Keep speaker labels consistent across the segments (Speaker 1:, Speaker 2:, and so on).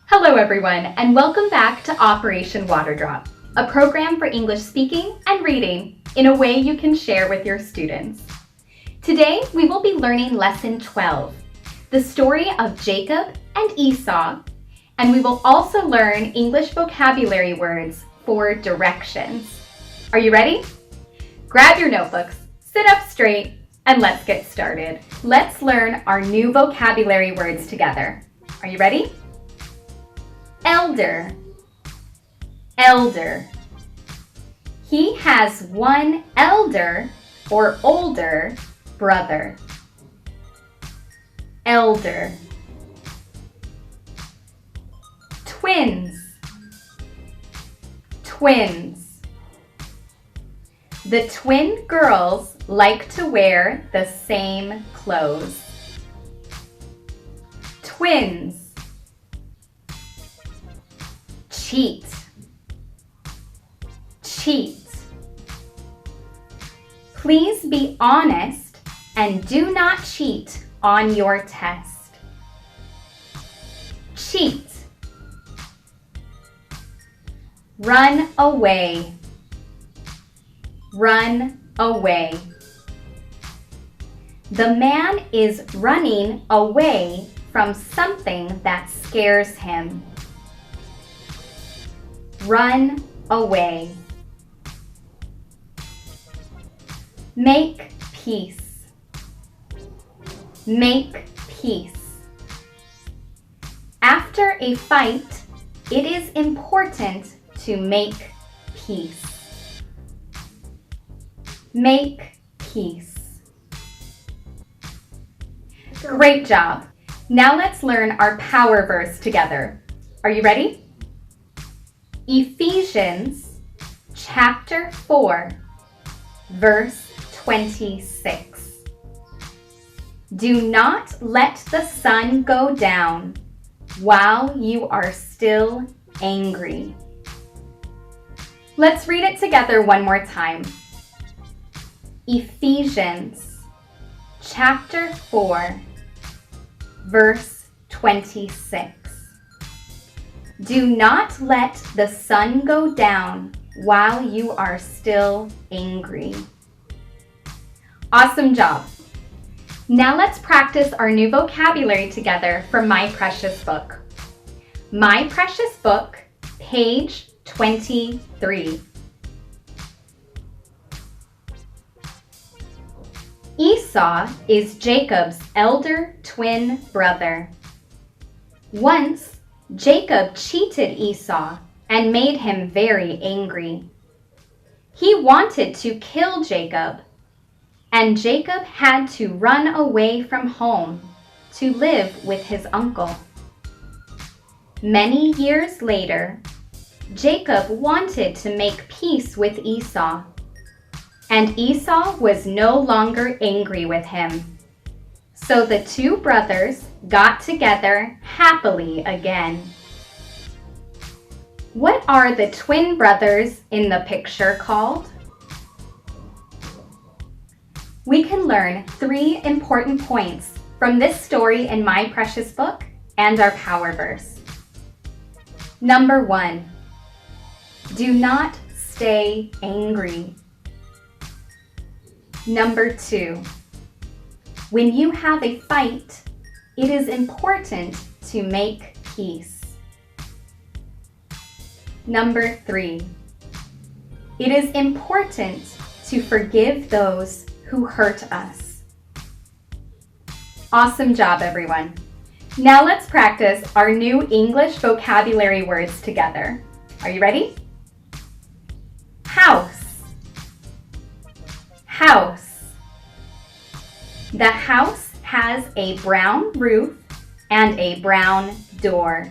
Speaker 1: Hello everyone, and welcome back to Operation Water Drop, a program for English speaking and reading in a way you can share with your students. Today we will be learning Lesson 12, the story of Jacob and Esau, and we will also learn English vocabulary words for directions. Are you ready? Grab your notebooks, sit up straight, and let's get started. Let's learn our new vocabulary words together. Are you ready? Elder, elder. He has one elder or older brother. Elder. Twins, twins. The twin girls like to wear the same clothes. Twins. Cheat, cheat. Please be honest and do not cheat on your test. Cheat. Run away, run away. The man is running away from something that scares him. Run away. Make peace. Make peace. After a fight, it is important to make peace. Make peace. Great job. Now let's learn our power verse together. Are you ready? Ephesians chapter 4, verse 26. Do not let the sun go down while you are still angry. Let's read it together one more time. Ephesians chapter 4, verse 26. Do not let the sun go down while you are still angry. Awesome job. Now let's practice our new vocabulary together from My Precious Book. My Precious Book, page 23. Esau is Jacob's elder twin brother. Once, Jacob cheated Esau and made him very angry. He wanted to kill Jacob, and Jacob had to run away from home to live with his uncle. Many years later, Jacob wanted to make peace with Esau, and Esau was no longer angry with him. So the two brothers got together happily again. What are the twin brothers in the picture called? We can learn 3 important points from this story in My Precious Book and our power verse. Number 1, do not stay angry. Number 2, when you have a fight, it is important to make peace. Number 3, it is important to forgive those who hurt us. Awesome job, everyone. Now let's practice our new English vocabulary words together. Are you ready? House, house. The house has a brown roof and a brown door.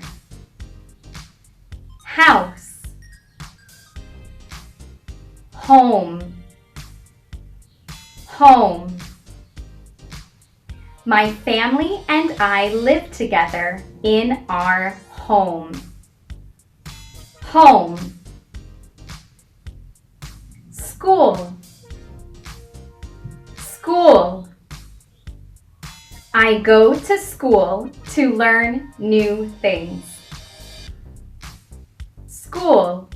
Speaker 1: House. Home, home. My family and I live together in our home. Home. School, school. I go to school to learn new things. School.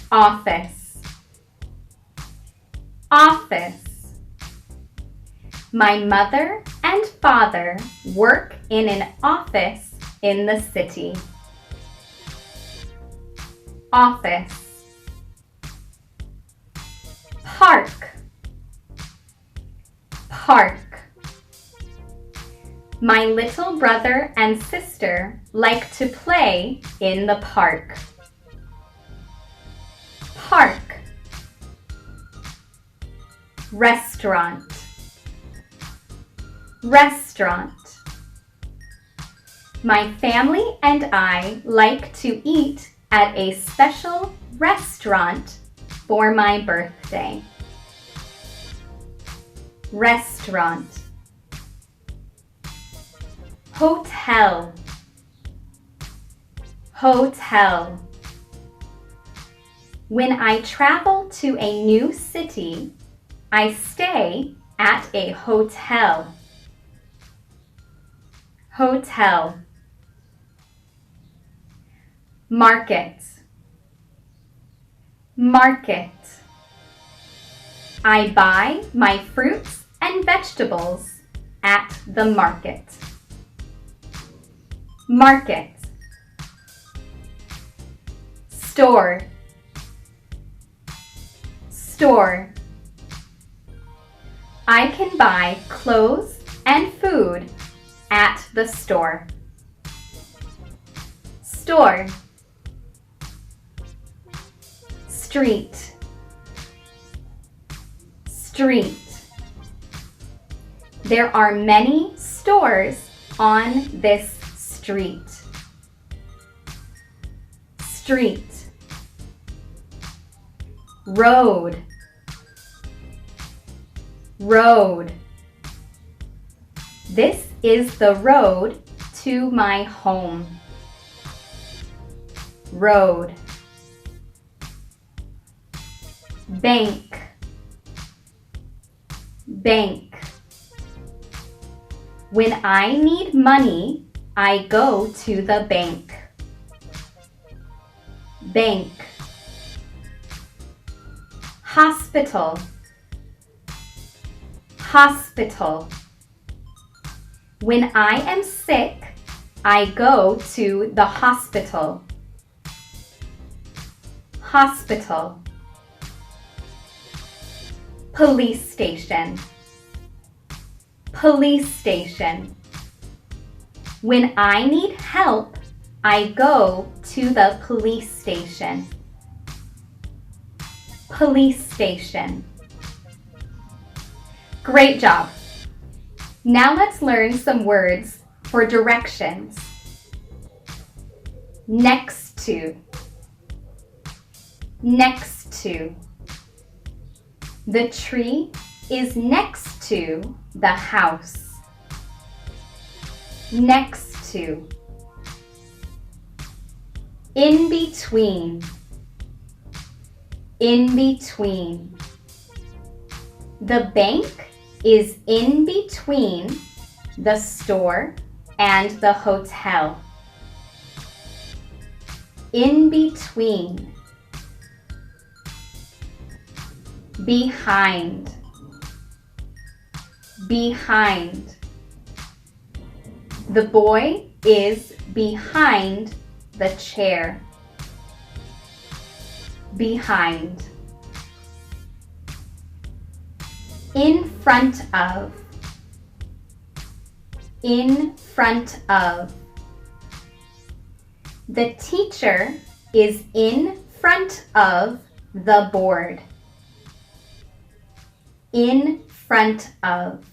Speaker 1: Office. Office. My mother and father work in an office in the city. Office. Park. Park. My little brother and sister like to play in the park. Park. Restaurant. Restaurant. My family and I like to eat at a special restaurant for my birthday. Restaurant. Hotel. Hotel. When I travel to a new city, I stay at a hotel. Hotel. Market. Market. I buy my fruits and vegetables at the market. Market. Store. Store. I can buy clothes and food at the store. Store. Street. Street. There are many stores on this street. Street. Road. Road. This is the road to my home. Road. Bank. Bank. When I need money, I go to the bank. Bank. Hospital. Hospital. When I am sick, I go to the hospital. Hospital. Police station. Police station. When I need help, I go to the police station. Police station. Great job! Now let's learn some words for directions. Next to. Next to. The tree is next to the house. Next to. In between. In between. The bank is in between the store and the hotel. In between. Behind. Behind. The boy is behind the chair. Behind. In front of. In front of. The teacher is in front of the board. In front of.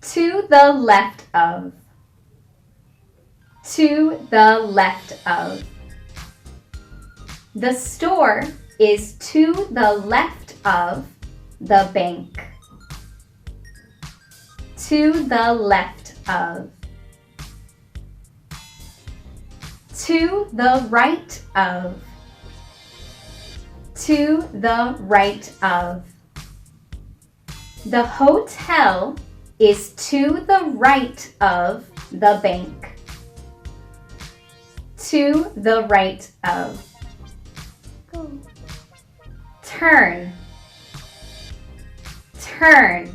Speaker 1: To the left of. To the left of. The store is to the left of the bank. To the left of. To the right of. To the right of. The hotel is to the right of the bank. To the right of. Go. Turn. Turn.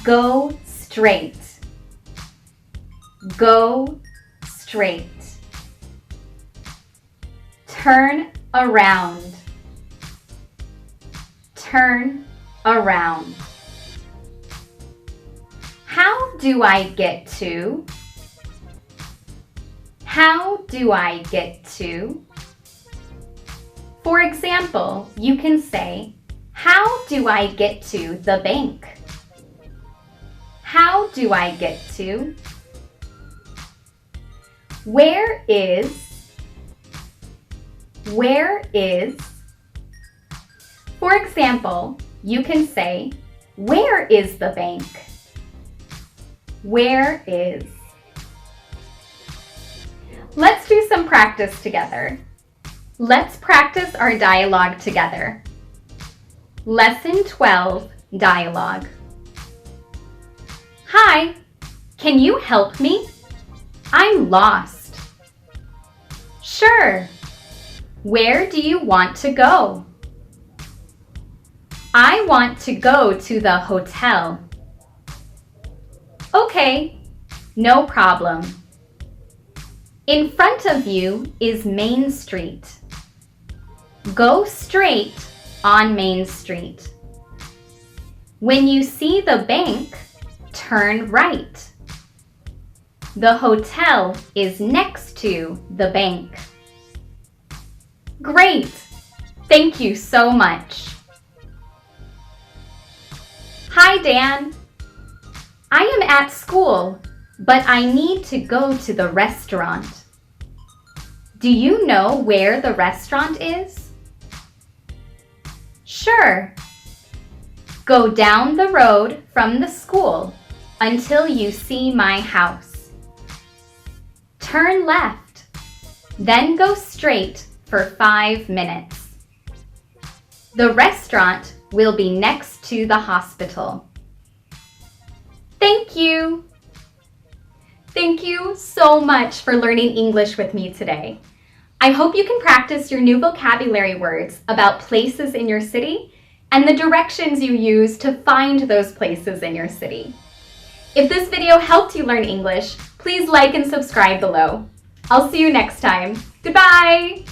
Speaker 1: Go straight. Go straight. Turn around. Turn around. How do I get to? How do I get to? For example, you can say, how do I get to the bank? How do I get to? Where is? Where is? For example, you can say, where is the bank? Where is? Let's do some practice together. Let's practice our dialogue together. Lesson 12, Dialogue. Hi, can you help me? I'm lost. Sure. Where do you want to go? I want to go to the hotel. Okay, no problem. In front of you is Main Street. Go straight on Main Street. When you see the bank, turn right. The hotel is next to the bank. Great! Thank you so much. Hi, Dan. I am at school, but I need to go to the restaurant. Do you know where the restaurant is? Sure. Go down the road from the school until you see my house. Turn left, then go straight for 5 minutes. The restaurant will be next to the hospital. Thank you! Thank you so much for learning English with me today. I hope you can practice your new vocabulary words about places in your city and the directions you use to find those places in your city. If this video helped you learn English, please like and subscribe below. I'll see you next time. Goodbye!